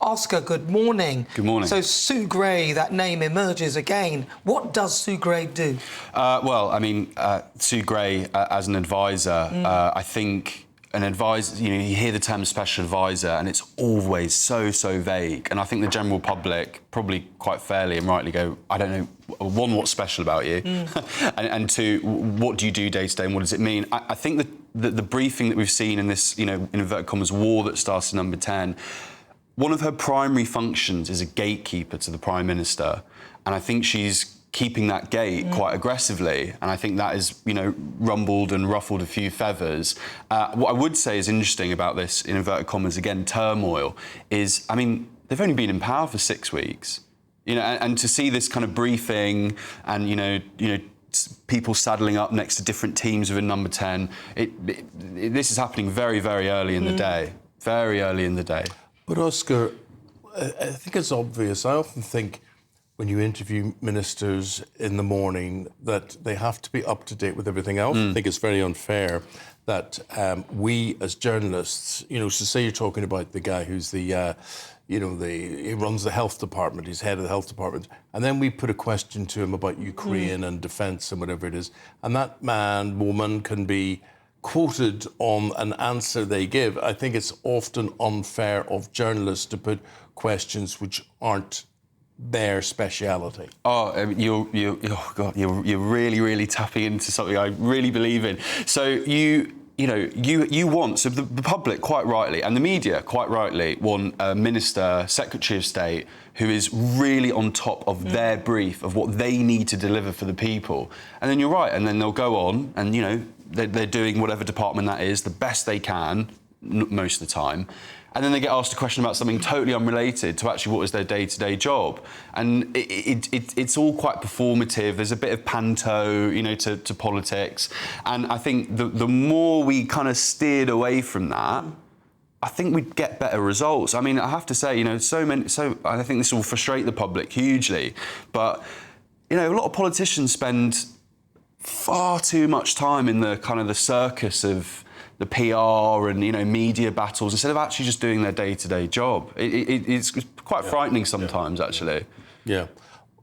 Oscar, good morning. Good morning. So Sue Gray, that name emerges again. What does Sue Gray do? Sue Gray as an advisor, I think an advisor, you hear the term special advisor and it's always so vague. And I think the general public probably quite fairly and rightly go, I don't know, one, what's special about you? and two, what do you do day to day and what does it mean? I think the briefing that we've seen in this, in inverted commas, war that starts in number 10, one of her primary functions is a gatekeeper to the Prime Minister. And I think she's keeping that gate quite aggressively. And I think that has, rumbled and ruffled a few feathers. What I would say is interesting about this, in inverted commas, again, turmoil, is, they've only been in power for 6 weeks. And to see this kind of briefing and, people saddling up next to different teams within number 10, this is happening very, very early in the day. Very early in the day. But Oscar, I think it's obvious. I often think when you interview ministers in the morning that they have to be up to date with everything else. I think it's very unfair that we as journalists, so say you're talking about the guy who's he runs the health department, he's head of the health department, and then we put a question to him about Ukraine and defence and whatever it is, and that man, woman can be quoted on an answer they give. I think it's often unfair of journalists to put questions which aren't their speciality. You're really tapping into something I really believe in. So you want, so the public quite rightly and the media quite rightly want a minister, Secretary of State who is really on top of their brief of what they need to deliver for the people. And then you're right, and then they'll go on and they're doing whatever department that is the best they can most of the time. And then they get asked a question about something totally unrelated to actually what is their day-to-day job. And it's all quite performative. There's a bit of panto, to politics. And I think the more we kind of steered away from that, I think we'd get better results. I have to say, I think this will frustrate the public hugely. But, a lot of politicians spend far too much time in the kind of the circus of the PR and media battles instead of actually just doing their day-to-day job. It's quite frightening sometimes, actually. Yeah,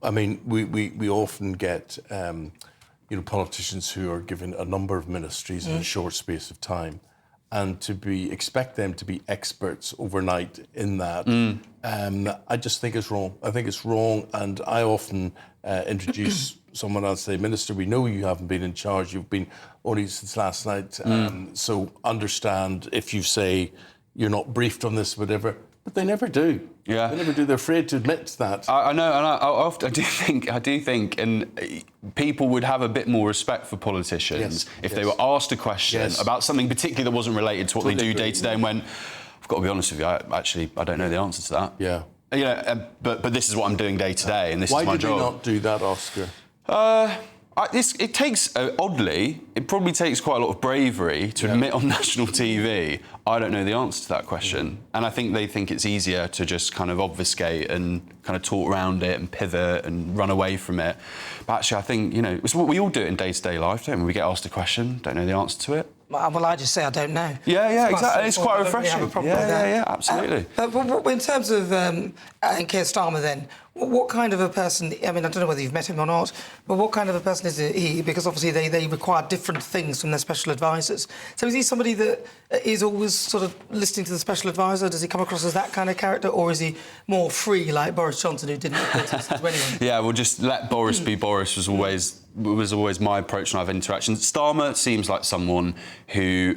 we often get politicians who are given a number of ministries in a short space of time, and expect them to be experts overnight in that. I just think it's wrong. I think it's wrong, and I often introduce someone else, say, Minister, we know you haven't been in charge, you've been only since last night, so understand if you say you're not briefed on this, whatever, but they never do. Yeah. They never do. They're afraid to admit that. I know, and I do think, and people would have a bit more respect for politicians if they were asked a question about something particularly that wasn't related to what they do day to day and went, I've got to be honest with you, I don't know the answer to that. Yeah. But this is what I'm doing day to day, and this is my job. Why did they not do that, Oscar? It takes, oddly, it probably takes quite a lot of bravery to admit on national TV, I don't know the answer to that question. And I think they think it's easier to just kind of obfuscate and kind of talk around it and pivot and run away from it. But actually, I think, it's what we all do it in day-to-day life, don't we? We get asked a question, don't know the answer to it. Well, I just say I don't know. Yeah, exactly. It's quite refreshing. Yeah, absolutely. But in terms of Keir Starmer, then, what kind of a person? I don't know whether you've met him or not, but what kind of a person is he? Because obviously they require different things from their special advisors. So is he somebody that is always sort of listening to the special advisor? Does he come across as that kind of character, or is he more free like Boris Johnson, who didn't listen to anyone? Yeah, well, just let Boris be Boris was always my approach when I've interactions. Starmer seems like someone who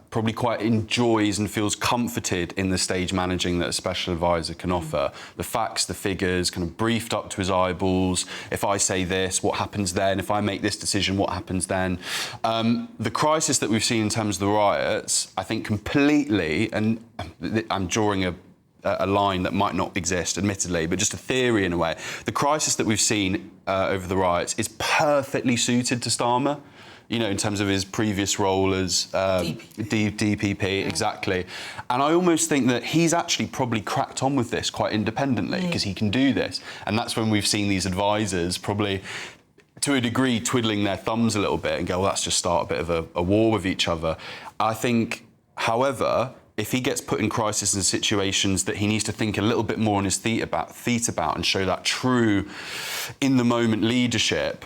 probably quite enjoys and feels comforted in the stage managing that a special advisor can offer. The facts, the figures, kind of briefed up to his eyeballs. If I say this, what happens then? If I make this decision, what happens then? The crisis that we've seen in terms of the riots, I think completely, and I'm drawing a line that might not exist, admittedly, but just a theory in a way. The crisis that we've seen over the riots is perfectly suited to Starmer, in terms of his previous role as DPP, exactly. And I almost think that he's actually probably cracked on with this quite independently because he can do this. And that's when we've seen these advisors probably, to a degree, twiddling their thumbs a little bit and go, well, let's just start a bit of a war with each other. I think, however, if he gets put in crisis and situations that he needs to think a little bit more on his feet about and show that true, in-the-moment leadership,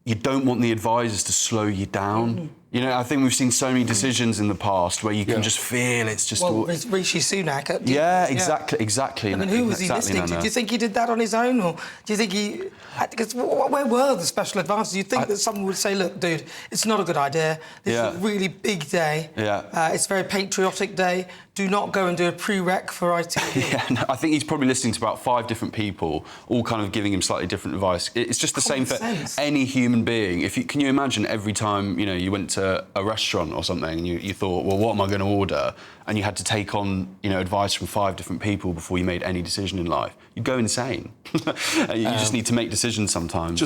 you don't want the advisors to slow you down. You know, I think we've seen so many decisions in the past where you can just feel it's just... Well, Rishi Sunak... Exactly. I mean, who was he listening to? Do you think he did that on his own, or do you think he... Because where were the special advisors? Do you think that someone would say, look, dude, it's not a good idea. This is a really big day. It's a very patriotic day. Do not go and do a prereq for ITV. I think he's probably listening to about 5 different people, all kind of giving him slightly different advice. It's just the same for any human being. Can you imagine every time, you know, you went to a restaurant or something and you thought, well, what am I going to order? And you had to take on, you know, advice from 5 different people before you made any decision in life. You'd go insane. You just need to make decisions sometimes.